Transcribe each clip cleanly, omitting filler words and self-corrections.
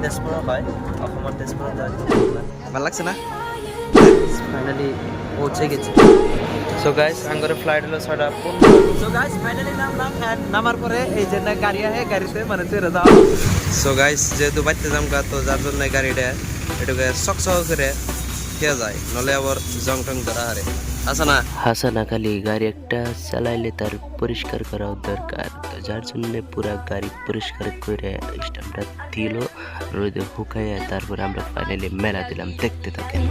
তেজপুৰৰ হয় অসমৰ তেজপুৰত হয় ভাল লাগছে না ফাইনালি পৌঁছে গেছি সো গাইস আঙ্গরে ফ্লাইট হলো 6:15 সো গাইস ফাইনালি নামলাম এন্ড নামার পরে এই যে গাড়ি আছে গাড়িতে মানে চড়ে যাও সো গাইস যেহেতু বাইতে যামকা তো যার জন্য গাড়িটা এটুকে শক করে কে যায় নলে আবার জং টং ধরা হারে আছে না হাসানা খালি গাড়ি একটা চালাইলে তার পরিষ্কার করা দরকার তো যার জন্য পুরা গাড়ি পরিষ্কার করে স্ট্যাম্পটা দিল রোদে শুকাইয়া তারপরে আমরা ফাইনালি মেলা দিলাম দেখতে থাকেন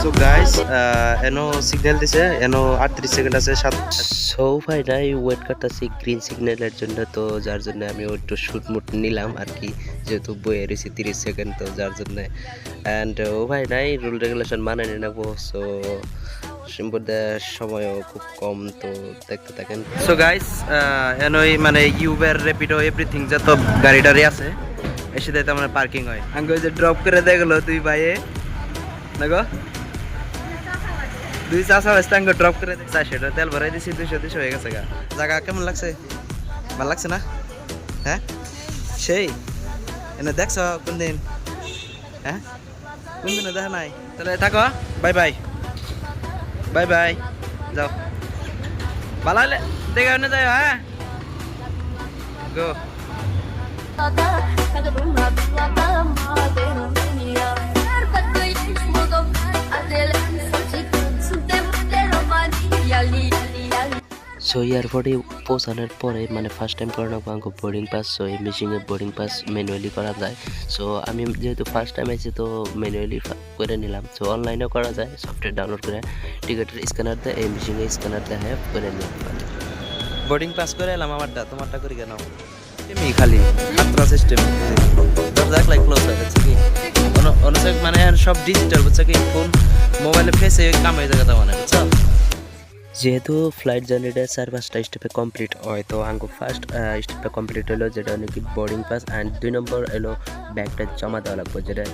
সো গাইস এনো সিগন্যাল দিছে এনো 38 সেকেন্ড আছে 7 সো ভাইরাই ওয়েট করতেছি গ্রিন সিগন্যালের জন্য তো যার জন্য আমি একটু শুট মুট নিলাম আর কি যেহেতু বইয়ে রয়েছি 30 সেকেন্ড তো যার জন্য অ্যান্ড ও ভাই নাই রুল রেগুলেশন মানে নেবো সো সম্পদের সময়ও খুব কম তো দেখতে থাকেন সো গাইস এনোই মানে ইউবার র্যাপিডো এভরিথিং যত গাড়ি টাড়ি আছে এসে দিতে আমার পার্কিং হয় আঙ্গো যে ড্রপ করে দেখলো তুই ভাইয়ে না গো দুই চাষা হয়েছে আঙ্গো ড্রপ করে দেখছে সেটা তেল ভরাই দিছি 200 হয়ে গেছে গা জায়গা কেমন লাগছে ভালো লাগছে না হ্যাঁ সেই এনে দেখছো কোন দিন হ্যাঁ কোন দিনে দেখা নাই তাহলে থাকো বাই বাই বাই বাই যাও ভালো হলে দেখে না যাই হ্যাঁ গো সো এয়ারপোর্টে পৌঁছানোর পরে মানে ফার্স্ট টাইম করে নেবো আমাকে বোর্ডিং পাস সো এই মেশিনে বোর্ডিং পাস ম্যানুয়ালি করা যায় সো আমি যেহেতু ফার্স্ট টাইম আছি তো ম্যানুয়ালি করে নিলাম সো অনলাইনেও করা যায় সফটওয়্যার ডাউনলোড করে টিকিটের স্ক্যানার দেয় এই মেশিনে স্ক্যানার দেয় করে নিলাম বোর্ডিং পাস করে এলাম আমারটা তোমারটা করি কেন এমনি খালি খাতরা সিস্টেম দরজা একলাই ক্লোজ হয়ে গেছে কি অনেক মানে সব ডিজিটাল বুঝছো কি ফোন মোবাইলে ফেসে কাম হয়ে যাবে মানে বুঝছো যেহেতু ফ্লাইট জার্নিটা 4-5টা স্টেপে কমপ্লিট হয় তো আমাকে ফার্স্ট স্টেপটা কমপ্লিট হলো যেটা নাকি বোর্ডিং পাস অ্যান্ড 2 নম্বর এলো ব্যাগটা জমা দেওয়া লাগবে যেটা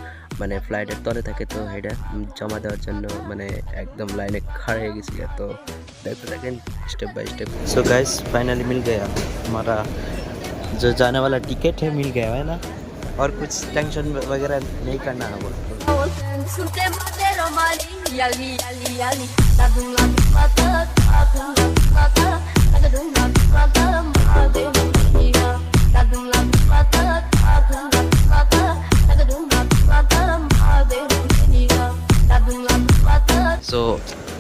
মানে ফ্লাইটের তলে থাকে তো এটা জমা দেওয়ার জন্য মানে একদম লাইনে খাড়া হয়ে গেছি তো দেখতে থাকেন step by step so guys finally मिल गया हमारा जो जाने वाला टिकट है मिल गया है ना और कुछ टेंशन वगैरह नहीं करना है वो सो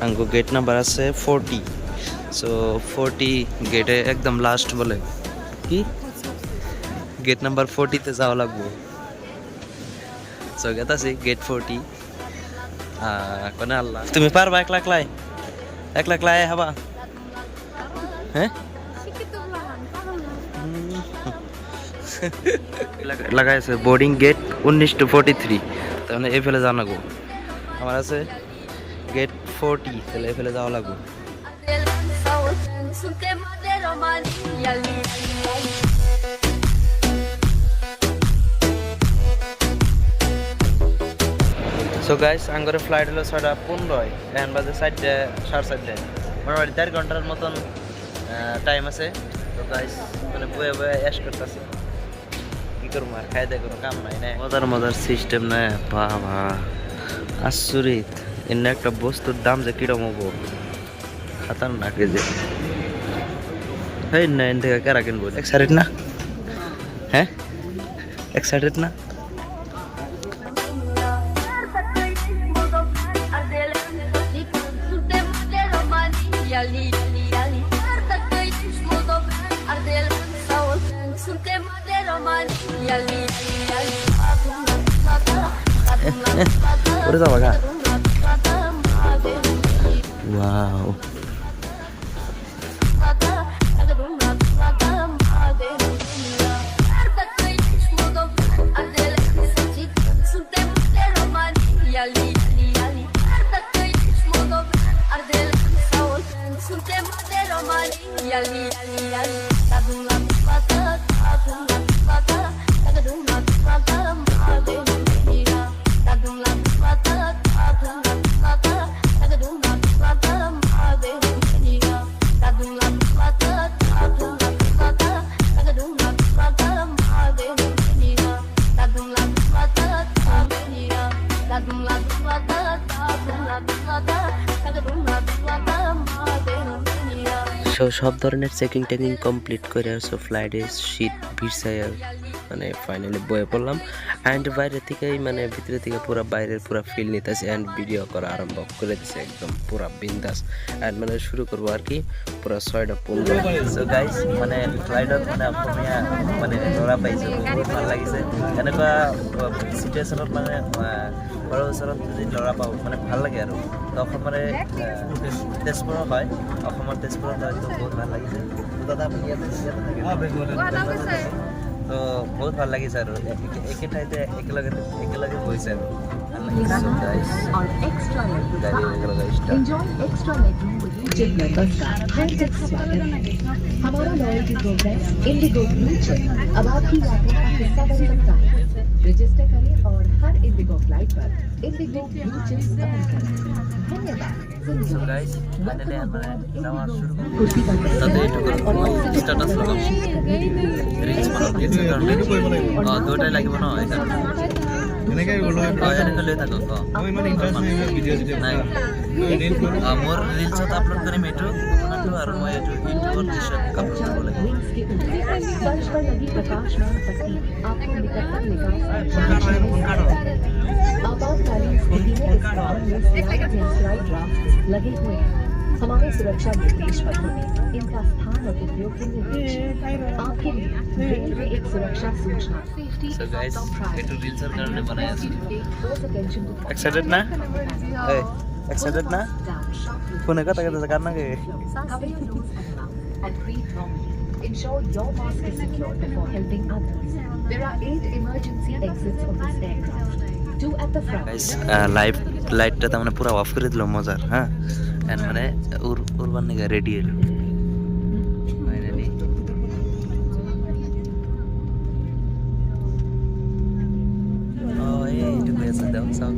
हमको गेट नंबर আছে 40 सो 40 गेटे एकदम लास्ट बोले कि गेट नंबर 40 তে যাওয়া লাগবে সো গেতাছি গেট 40 কোন আল্লাহ তুমি পারবা 1 লাখ লাই হবা হ্যাঁ লাগাইছে বোর্ডিং গেট 19 to 43 তাহলে এই ফেলে যাওয়া লাগবে আমার আছে গেট 40 তাহলে এই ফেলে যাওয়া লাগবে সো গাইস আঙ্গরে ফ্লাইট হলো 6:15 এখন বাজে 4:30 মোটামুটি 1.5 ঘন্টার মতন টাইম আছে তো গাইস মানে বয়ে অ্যাশ করতেছি কি করবো আর খাই দেয় কোনো কাম নাই না মজার সিস্টেম না বাবা আশ্চর্য এর একটা বস্তুর দাম যে কিরম হবো খাতারনাক যে এই না এন থেকে কারা কিনবো এক্সাইটেড না হ্যাঁ এক্সাইটেড না udah sama kak wow so সব ধরনের চেকিং টেকিং কমপ্লিট করে সো ফ্লাইটে সিট ভিড়ছাই মানে ফাইনালি বয়ে পড়লাম অ্যান্ড বাইরে থেকেই মানে ভিতরে থেকে পুরো বাইরের পুরো ফিল নিতেছি অ্যান্ড ভিডিও করা আরম্ভ করে দিছে একদম পুরো বিন্দাস অ্যান্ড মানে শুরু করবো আর কি পুরো 6:15 সো গাইস মানে ফ্লাইটত মানে অসমীয়া মানে ল'ৰা পাইছোঁ বহুত ভাল লাগিছে এনেকুৱা চিটুৱেশ্যনত মানে ঘৰৰ ওচৰত যদি ল'ৰা পাওঁ মানে ভাল লাগে আৰু তো অসমৰে তেজপুৰৰ হয় অসমৰ তেজপুৰত হয়তো বহুত ভাল লাগিছে তো দাদা আপুনি ইয়াতে থাকে তো বহুত ভাল লাগিছে আৰু একে ঠাইতে একেলগে বহিছে আৰু ভাল লাগিছে So guys, और एक्स्ट्रा लेग গাড়ী একেলগে start। Enjoy extra leg with gym members का हार्दिक स्वागत है। हमारा loyalty program IndiGo blue chip अब आपकी यात्रा का हिस्सा बन सकता है। रजिस्टर करें और हर इंडिगो फ्लाइट पर इंडिगो ब्लू चिप्स अर्न करें। धन्यवाद। So guys, ফাইনালি আমরা যাওয়া শুরু করব कुर्सी पर बैठें তাতে একটু স্ট্যাটাস লাগাম রিলস বানাম দুটাই লাগিব ন এইকাৰণে এনেকৈ গ'লো এনেকৈ লৈ থাকক মই ইমান ইণ্টাৰেষ্ট নাই ভিডিঅ' চিডিঅ' নাই মোৰ ৰিলছত আপলোড কৰিম এইটো আপোনাৰটো আৰু মই এইটো ইউটিউবত নিশ্চয় আপলোড কৰিব লাগিব विंग्स के ऊपर फर्श पर लगी प्रकाशमान पट्टी आपको निकटतम निकास आपातकालीन स्थिति में इस स्थान में स्लाइड या स्लाइड राफ्ट लगे हुए हैं। हमारे सुरक्षा निर्देश पत्र में इनका स्थान और उपयोग के निर्देश हैं। आपके लिए रेल में एक सुरक्षा सूचना So guys, এইটো ৰিলছৰ কাৰণে বনাই আছো excited Excited na? Hey, excited na? Phone ka taga sa karna ke and breathe normally. Ensure your mask is secured before helping others. There are 8 emergency exits of this aircraft. 2 at the front. Guys live লাইটটা তো মানে পুরো of করে দিল মজার হ্যাঁ and মানে urban নিগা ready এলো ফাইনালি ও এই তো বেশ দাও সব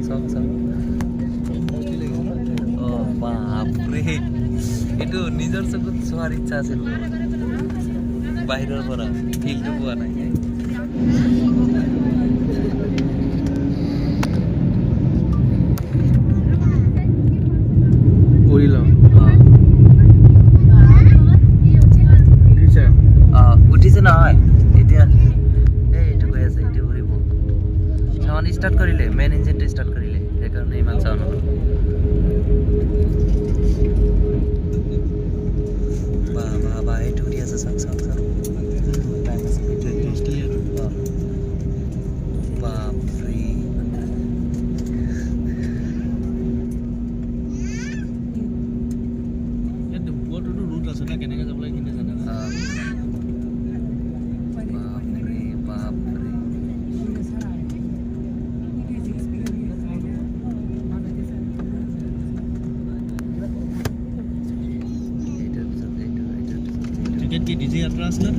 ও বাপ রে এটো নিজর চকুত চোৱাৰ ইচ্ছা আছিল বাহিৰৰ পৰা ফিলটো পোৱা নাই কৰিল উঠিছে নহয় এতিয়া এইটো গৈ আছে এতিয়া উৰিব চাউন ষ্টাৰ্ট কৰিলে মেইন ইঞ্জিনটো ষ্টাৰ্ট কৰিলে সেইকাৰণে ইমান চাউন হ'ল বা এইটো উৰি আছে চাওক বাপৰে ৰুট আছে না কেনেকৈ যাব লাগে কিন্তু জানে বাপৰে টিকেট কি ডিজি যাত্ৰা আছিলে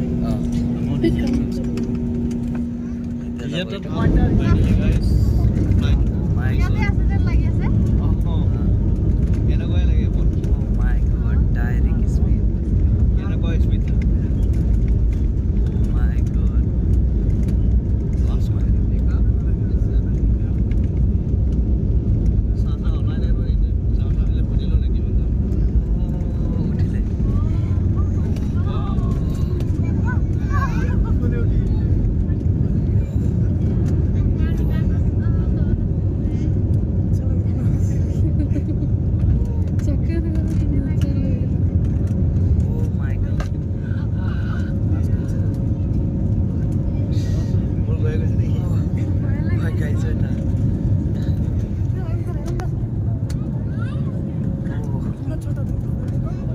মোৰ ডিজি যাত্ৰা আছে ডিজি যাত্ৰাত এনেকুৱাই লাগে মাই গড ডাইৰেক্ট স্পীড এনেকুৱা স্পীড মাই গড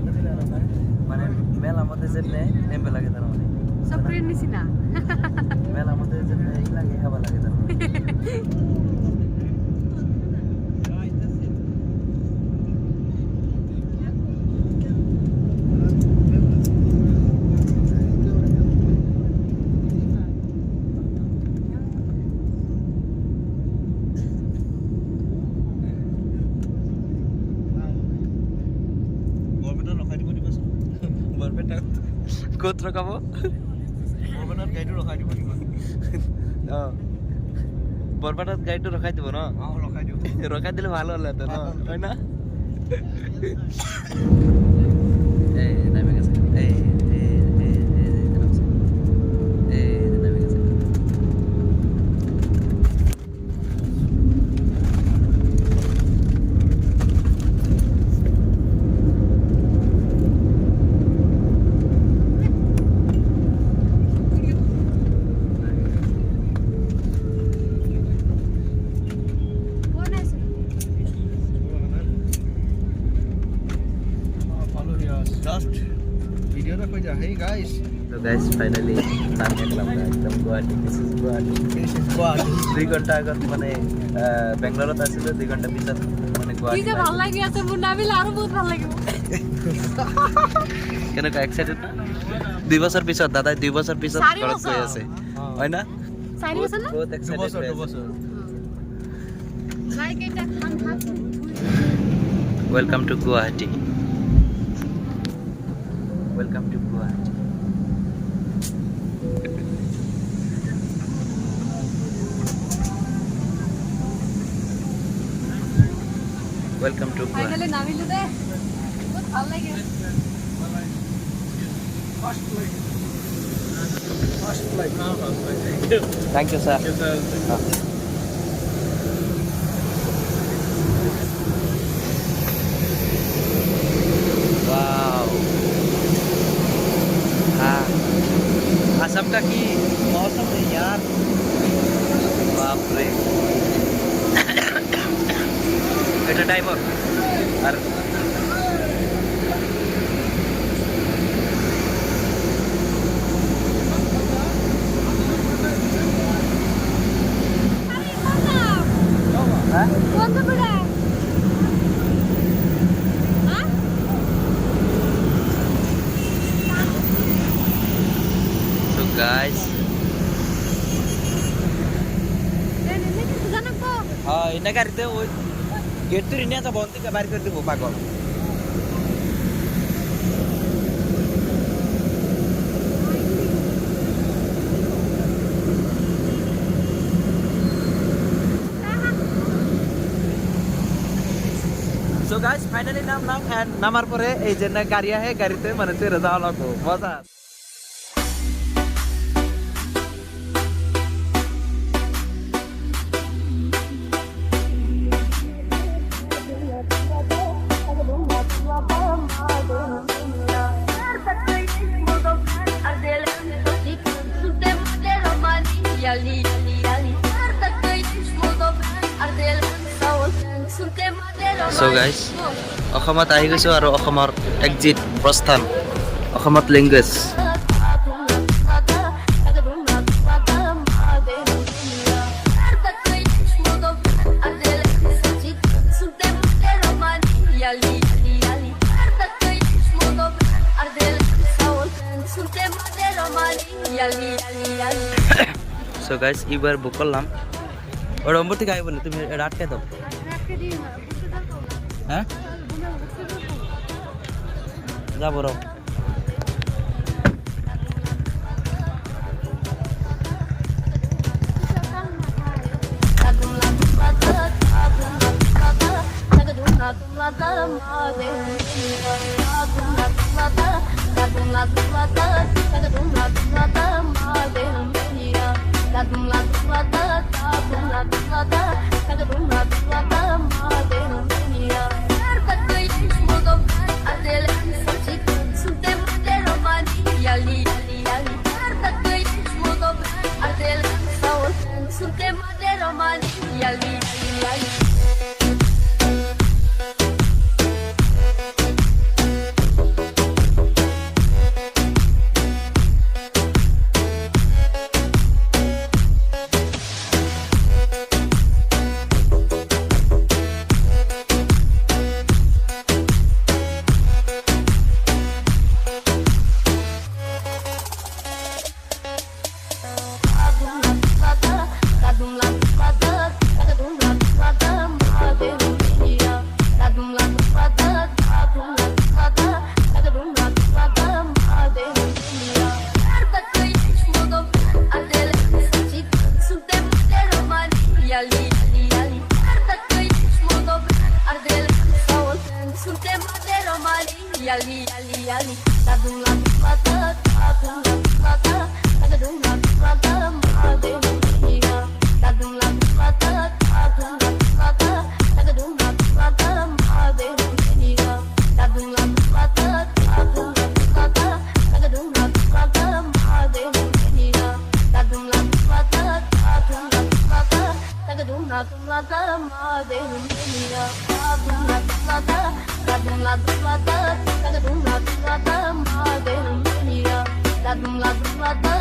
উঠিলে মানে মেলার মধ্যে যেতে নেমবে লাগে তার মানে সপ্রের নিছি না মেলার মধ্যে যেতে এই লাগে খাবার লাগে তার মানে বৰপেটাত ৰখাই দিব দিবাচোন বৰপেটা ক'ত ৰখাব বৰপেটাত গাড়ীটো ৰখাই দিব দিবা অঁ বৰপেটাত গাড়ীটো ৰখাই দিব ন অঁ ৰখাই দিওঁ ৰখাই দিলে ভাল হ'লহেঁতেন ন হয় না এই নামি গেছে তো গাইস ফাইনালি নামিয়ে গেলাম একদম গুয়াহাটি। This is Guwahati. 2 ঘন্টা আগে মানে বেঙ্গালুরুত আছিল, 2 ঘন্টা পিছত মানে গুয়াহাটি। ভাল লাগি আছে মোৰ নামিলে আৰু বহুত ভাল লাগিব। কেনেকুৱা এক্সাইটেড না? 2 বছৰ পিছত দাদাই 2 বছৰ পিছত ঘৰত গৈ আছে হয় না? 4 বছৰ না? বহুত এক্সাইটেড। 2 বছৰ। Welcome to Guwahati. Welcome to Guwahati. Welcome to Guwahati. Finally নামিলো দে। বহুত ভাল লাগে। Thank you sir. वाओ, हाँ असम का की मौसम है यार, बाप रे। এটা ড্রাইভার আর বন্ধ করে। so guys हाँ इन गाड़ी वो गेट तो रिन्या बंद बाहर कर देव पागल। So guys finally নামলাম and নামার পরে এই যে গাড়ি আছে গাড়িতে মানে চড়ে যাওয়া লাগবে মজা। So guys, অসমত আহি গৈছো আৰু অসমৰ এক্সিট প্ৰস্থান, অসমত লেংগুৱেজ। সো গাইস এবার বুক করলাম। ওর নম্বর থেকে আইব না, তুমি রাতকে দাও। হ্যাঁ যাবো রো। La